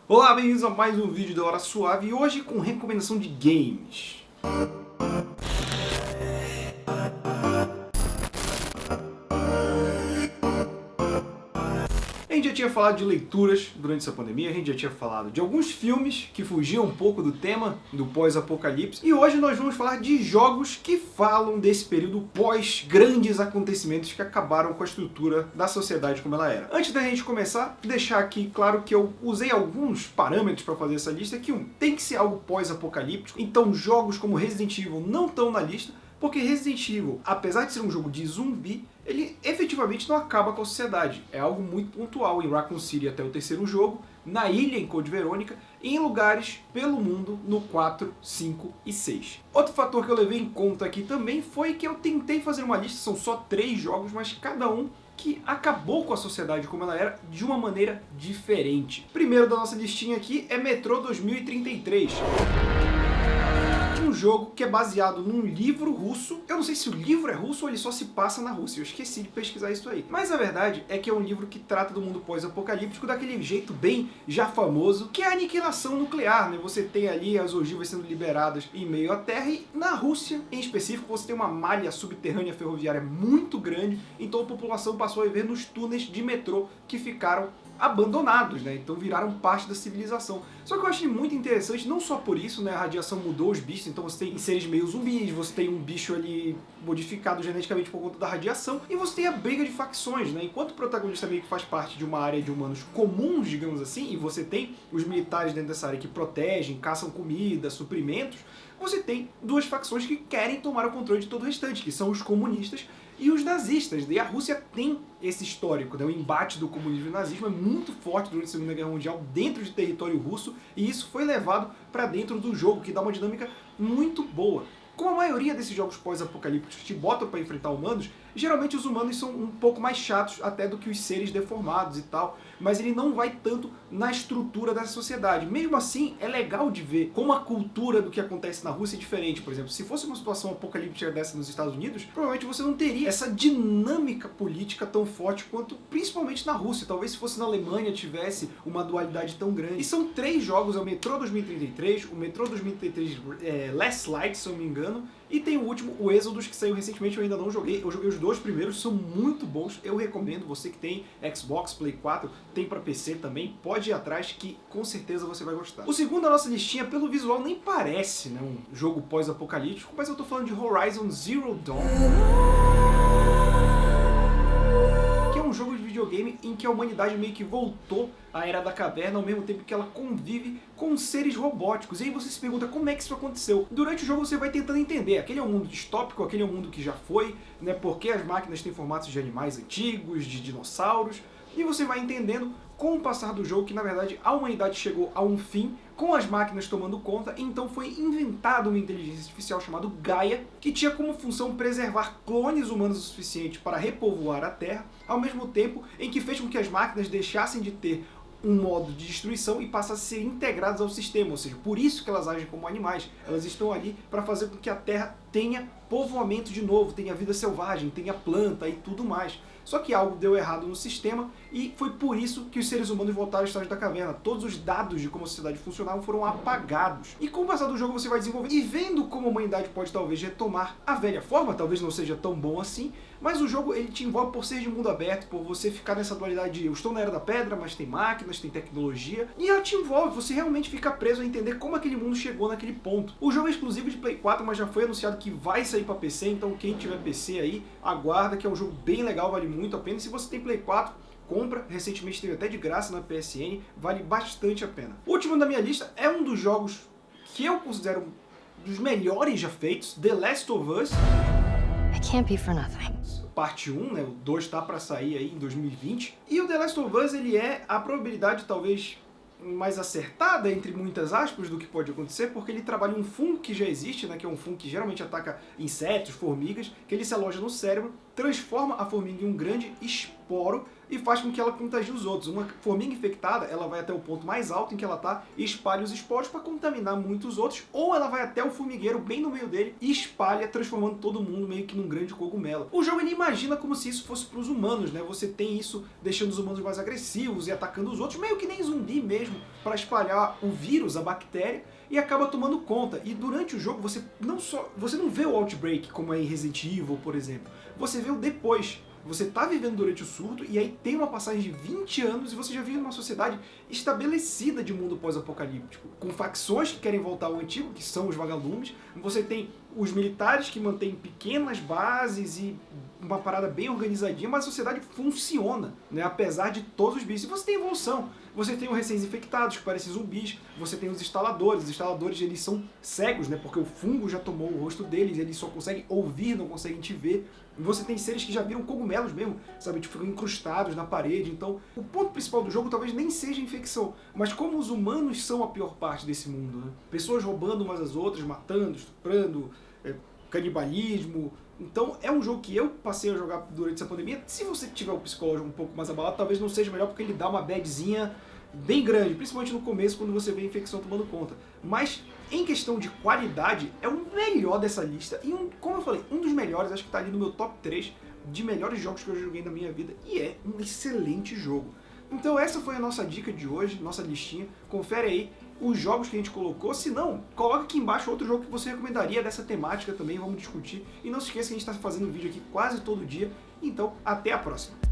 Olá, bem-vindos a mais um vídeo da Hora Suave e hoje com recomendação de games. A gente já tinha falado de leituras durante essa pandemia, a gente já tinha falado de alguns filmes que fugiam um pouco do tema do pós-apocalipse e hoje nós vamos falar de jogos que falam desse período pós-grandes acontecimentos que acabaram com a estrutura da sociedade como ela era. Antes da gente começar, deixar aqui claro que eu usei alguns parâmetros para fazer essa lista, que tem que ser algo pós-apocalíptico, então jogos como Resident Evil não estão na lista, porque Resident Evil, apesar de ser um jogo de zumbi, ele efetivamente não acaba com a sociedade. É algo muito pontual em Raccoon City até o terceiro jogo, na ilha em Code Verônica e em lugares pelo mundo no 4, 5 e 6. Outro fator que eu levei em conta aqui também foi que eu tentei fazer uma lista, são só 3 jogos, mas cada um que acabou com a sociedade como ela era de uma maneira diferente. Primeiro da nossa listinha aqui é Metro 2033. Um jogo que é baseado num livro russo. Eu não sei se o livro é russo ou ele só se passa na Rússia. Eu esqueci de pesquisar isso aí. Mas a verdade é que é um livro que trata do mundo pós-apocalíptico daquele jeito bem já famoso, que é a aniquilação nuclear, né? Você tem ali as ogivas sendo liberadas em meio à Terra e na Rússia, em específico, você tem uma malha subterrânea ferroviária muito grande, então a população passou a viver nos túneis de metrô que ficaram abandonados, né? Então viraram parte da civilização. Só que eu achei muito interessante, não só por isso, né? A radiação mudou os bichos, então você tem seres meio zumbis, você tem um bicho ali modificado geneticamente por conta da radiação, e você tem a briga de facções, né? Enquanto o protagonista meio que faz parte de uma área de humanos comuns, digamos assim, e você tem os militares dentro dessa área que protegem, caçam comida, suprimentos, você tem duas facções que querem tomar o controle de todo o restante, que são os comunistas e os nazistas. E a Rússia tem esse histórico, né? O embate do comunismo e do nazismo é muito forte durante a Segunda Guerra Mundial dentro de território russo, e isso foi levado para dentro do jogo, que dá uma dinâmica muito boa. Como a maioria desses jogos pós-apocalípticos te botam para enfrentar humanos, geralmente os humanos são um pouco mais chatos até do que os seres deformados e tal, mas ele não vai tanto na estrutura da sociedade. Mesmo assim, é legal de ver como a cultura do que acontece na Rússia é diferente. Por exemplo, se fosse uma situação apocalíptica dessa nos Estados Unidos, provavelmente você não teria essa dinâmica política tão forte quanto principalmente na Rússia. Talvez se fosse na Alemanha tivesse uma dualidade tão grande. E são 3 jogos, é o Metro 2033, o Metro 2033 Last Light, se eu não me engano, e tem o último, o Exodus, que saiu recentemente, eu ainda não joguei. Eu joguei os 2 primeiros, são muito bons, eu recomendo. Você que tem Xbox, Play 4, tem pra PC também, pode ir atrás que com certeza você vai gostar. O segundo da nossa listinha, pelo visual, nem parece, né, um jogo pós-apocalíptico, mas eu tô falando de Horizon Zero Dawn, que é um jogo de videogame em que a humanidade meio que voltou à Era da Caverna ao mesmo tempo que ela convive com seres robóticos. E aí você se pergunta como é que isso aconteceu. Durante o jogo você vai tentando entender. Aquele é um mundo distópico, aquele é um mundo que já foi, né? Porque as máquinas têm formatos de animais antigos, de dinossauros. E você vai entendendo com o passar do jogo que, na verdade, a humanidade chegou a um fim com as máquinas tomando conta, e então foi inventada uma inteligência artificial chamada Gaia, que tinha como função preservar clones humanos o suficiente para repovoar a Terra, ao mesmo tempo em que fez com que as máquinas deixassem de ter um modo de destruição e passassem a ser integradas ao sistema, ou seja, por isso que elas agem como animais. Elas estão ali para fazer com que a Terra tenha povoamento de novo, tenha vida selvagem, tenha planta e tudo mais. Só que algo deu errado no sistema e foi por isso que os seres humanos voltaram ao estágio da caverna. Todos os dados de como a sociedade funcionava foram apagados. E com o passar do jogo você vai desenvolver e vendo como a humanidade pode talvez retomar a velha forma, talvez não seja tão bom assim, mas o jogo ele te envolve por ser de mundo aberto, por você ficar nessa dualidade de eu estou na Era da Pedra, mas tem máquinas, tem tecnologia, e ela te envolve, você realmente fica preso a entender como aquele mundo chegou naquele ponto. O jogo é exclusivo de Play 4, mas já foi anunciado que vai sair para PC, então quem tiver PC aí, aguarda, que é um jogo bem legal, vale muito a pena. E se você tem Play 4, compra, recentemente teve até de graça na PSN, vale bastante a pena. O último da minha lista é um dos jogos que eu considero dos melhores já feitos, The Last of Us. I can't be for nothing. Parte 1, né? O 2 tá para sair aí em 2020. E o The Last of Us, ele é a probabilidade talvez mais acertada, entre muitas aspas, do que pode acontecer, porque ele trabalha um fungo que já existe, né, que é um fungo que geralmente ataca insetos, formigas, que ele se aloja no cérebro, transforma a formiga em um grande esporo e faz com que ela contagie os outros. Uma formiga infectada, ela vai até o ponto mais alto em que ela está e espalha os esporos para contaminar muitos outros, ou ela vai até o formigueiro bem no meio dele e espalha, transformando todo mundo meio que num grande cogumelo. O jogo ele imagina como se isso fosse para os humanos, né? Você tem isso deixando os humanos mais agressivos e atacando os outros, meio que nem zumbi mesmo. para espalhar o vírus, a bactéria, e acaba tomando conta. E durante o jogo você não vê o Outbreak como é em Resident Evil, por exemplo. Você vê o depois. Você está vivendo durante o surto e aí tem uma passagem de 20 anos e você já vive numa sociedade estabelecida de mundo pós-apocalíptico, com facções que querem voltar ao antigo, que são os vagalumes. Você tem os militares que mantêm pequenas bases e uma parada bem organizadinha, mas a sociedade funciona, né? Apesar de todos os bichos. E você tem evolução. Você tem os recém-infectados, que parecem zumbis. Você tem os instaladores. Os instaladores, eles são cegos, né? Porque o fungo já tomou o rosto deles. Eles só conseguem ouvir, não conseguem te ver. Você tem seres que já viram cogumelos mesmo, sabe? Tipo, ficam incrustados na parede. Então, o ponto principal do jogo talvez nem seja a infecção, mas como os humanos são a pior parte desse mundo, né? Pessoas roubando umas às outras, matando, estuprando, canibalismo. Então é um jogo que eu passei a jogar durante essa pandemia. Se você tiver o psicológico um pouco mais abalado, talvez não seja melhor, porque ele dá uma badzinha bem grande, principalmente no começo, quando você vê a infecção tomando conta. Mas em questão de qualidade, é o melhor dessa lista e, como eu falei, um dos melhores, acho que tá ali no meu top 3 de melhores jogos que eu joguei na minha vida, e é um excelente jogo. Então essa foi a nossa dica de hoje, nossa listinha. Confere aí os jogos que a gente colocou. Se não, coloca aqui embaixo outro jogo que você recomendaria dessa temática também, vamos discutir. E não se esqueça que a gente está fazendo vídeo aqui quase todo dia. Então, até a próxima!